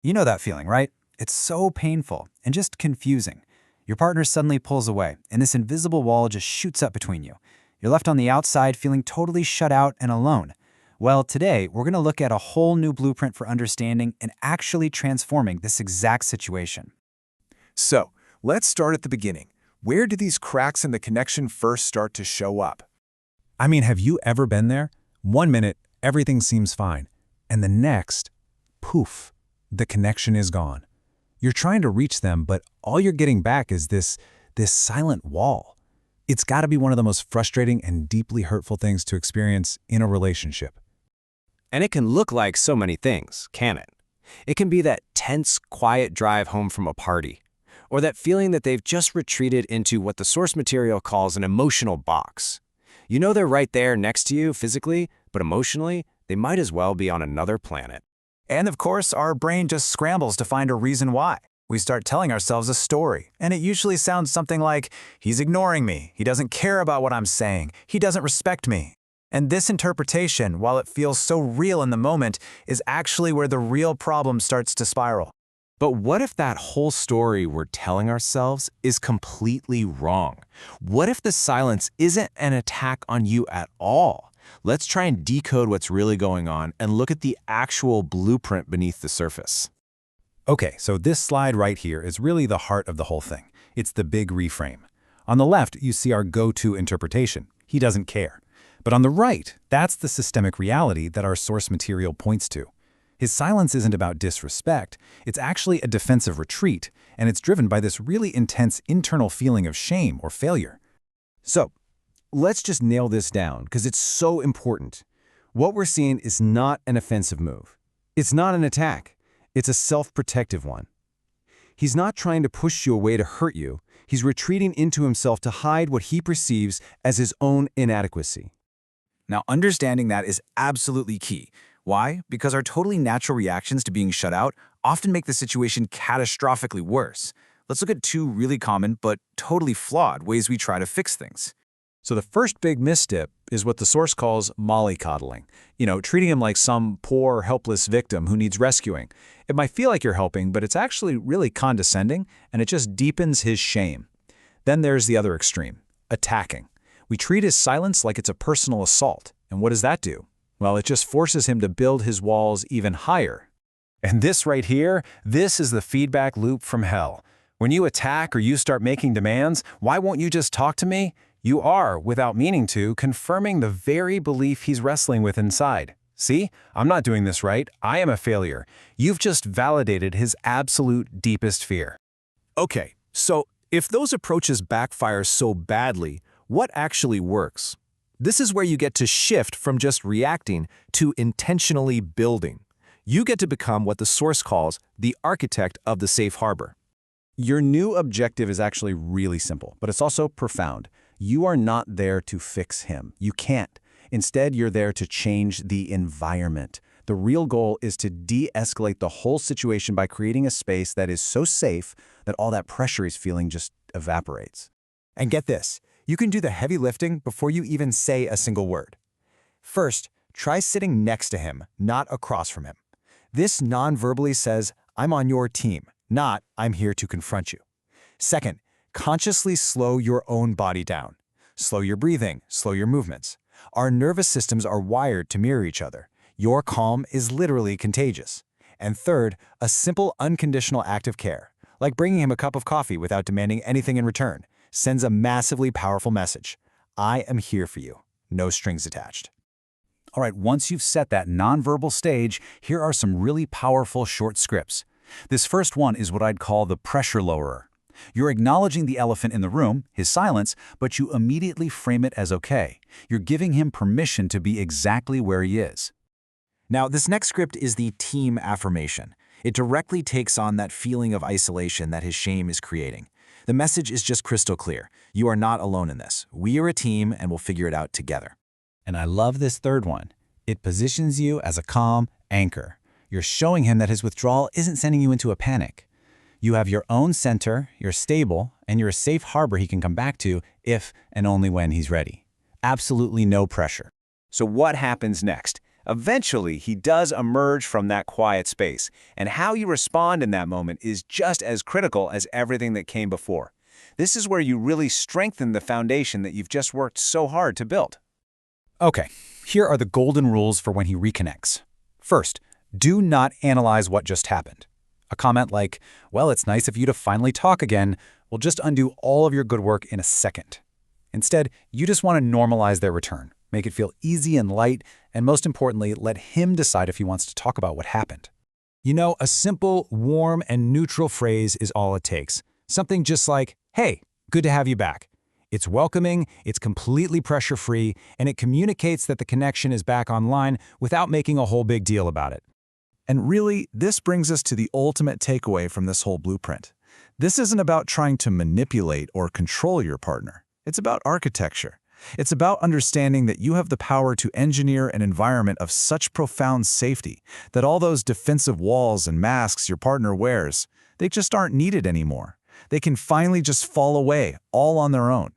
You know that feeling, right? It's so painful and just confusing. Your partner suddenly pulls away, and this invisible wall just shoots up between you. You're left on the outside feeling totally shut out and alone. Well, today, we're going to look at a whole new blueprint for understanding and actually transforming this exact situation. So, let's start at the beginning. Where do these cracks in the connection first start to show up? I mean, have you ever been there? 1 minute, everything seems fine. And the next, poof, the connection is gone. You're trying to reach them, but all you're getting back is this silent wall. It's got to be one of the most frustrating and deeply hurtful things to experience in a relationship. And it can look like so many things, can it? It can be that tense, quiet drive home from a party, or that feeling that they've just retreated into what the source material calls an emotional box. You know they're right there next to you physically, but emotionally, they might as well be on another planet. And of course, our brain just scrambles to find a reason why. We start telling ourselves a story, and it usually sounds something like, he's ignoring me, he doesn't care about what I'm saying, he doesn't respect me. And this interpretation, while it feels so real in the moment, is actually where the real problem starts to spiral. But what if that whole story we're telling ourselves is completely wrong? What if the silence isn't an attack on you at all? Let's try and decode what's really going on and look at the actual blueprint beneath the surface. Okay, so this slide right here is really the heart of the whole thing. It's the big reframe. On the left, you see our go-to interpretation. He doesn't care. But on the right, that's the systemic reality that our source material points to. His silence isn't about disrespect, it's actually a defensive retreat, and it's driven by this really intense internal feeling of shame or failure. So, let's just nail this down because it's so important. What we're seeing is not an offensive move. It's not an attack. It's a self-protective one. He's not trying to push you away to hurt you. He's retreating into himself to hide what he perceives as his own inadequacy. Now, understanding that is absolutely key. Why? Because our totally natural reactions to being shut out often make the situation catastrophically worse. Let's look at two really common but totally flawed ways we try to fix things. So the first big misstep is what the source calls mollycoddling. Treating him like some poor, helpless victim who needs rescuing. It might feel like you're helping, but it's actually really condescending, and it just deepens his shame. Then there's the other extreme, attacking. We treat his silence like it's a personal assault. And what does that do? Well, it just forces him to build his walls even higher. And this right here, this is the feedback loop from hell. When you attack or you start making demands, why won't you just talk to me? You are, without meaning to, confirming the very belief he's wrestling with inside. See, I'm not doing this right. I am a failure. You've just validated his absolute deepest fear. Okay, so if those approaches backfire so badly, what actually works? This is where you get to shift from just reacting to intentionally building. You get to become what the source calls the architect of the safe harbor. Your new objective is actually really simple, but it's also profound. You are not there to fix him. You can't. Instead, you're there to change the environment. The real goal is to de-escalate the whole situation by creating a space that is so safe that all that pressure he's feeling just evaporates. And get this, you can do the heavy lifting before you even say a single word. First, try sitting next to him, not across from him. This non-verbally says, I'm on your team, not I'm here to confront you. Second, consciously slow your own body down. Slow your breathing, slow your movements. Our nervous systems are wired to mirror each other. Your calm is literally contagious. And third, a simple unconditional act of care, like bringing him a cup of coffee without demanding anything in return, sends a massively powerful message. I am here for you. No strings attached. All right, once you've set that nonverbal stage, here are some really powerful short scripts. This first one is what I'd call the pressure lowerer. You're acknowledging the elephant in the room, his silence, but you immediately frame it as okay. You're giving him permission to be exactly where he is. Now, this next script is the team affirmation. It directly takes on that feeling of isolation that his shame is creating. The message is just crystal clear. You are not alone in this. We are a team and we'll figure it out together. And I love this third one. It positions you as a calm anchor. You're showing him that his withdrawal isn't sending you into a panic. You have your own center, you're stable, and you're a safe harbor he can come back to if and only when he's ready. Absolutely no pressure. So what happens next? Eventually, he does emerge from that quiet space, and how you respond in that moment is just as critical as everything that came before. This is where you really strengthen the foundation that you've just worked so hard to build. Okay, here are the golden rules for when he reconnects. First, do not analyze what just happened. A comment like, "Well, it's nice of you to finally talk again," will just undo all of your good work in a second. Instead, you just want to normalize their return, make it feel easy and light, and most importantly, let him decide if he wants to talk about what happened. You know, a simple, warm, and neutral phrase is all it takes. Something just like, "Hey, good to have you back." It's welcoming, it's completely pressure-free, and it communicates that the connection is back online without making a whole big deal about it. And really, this brings us to the ultimate takeaway from this whole blueprint. This isn't about trying to manipulate or control your partner. It's about architecture. It's about understanding that you have the power to engineer an environment of such profound safety that all those defensive walls and masks your partner wears, they just aren't needed anymore. They can finally just fall away, all on their own.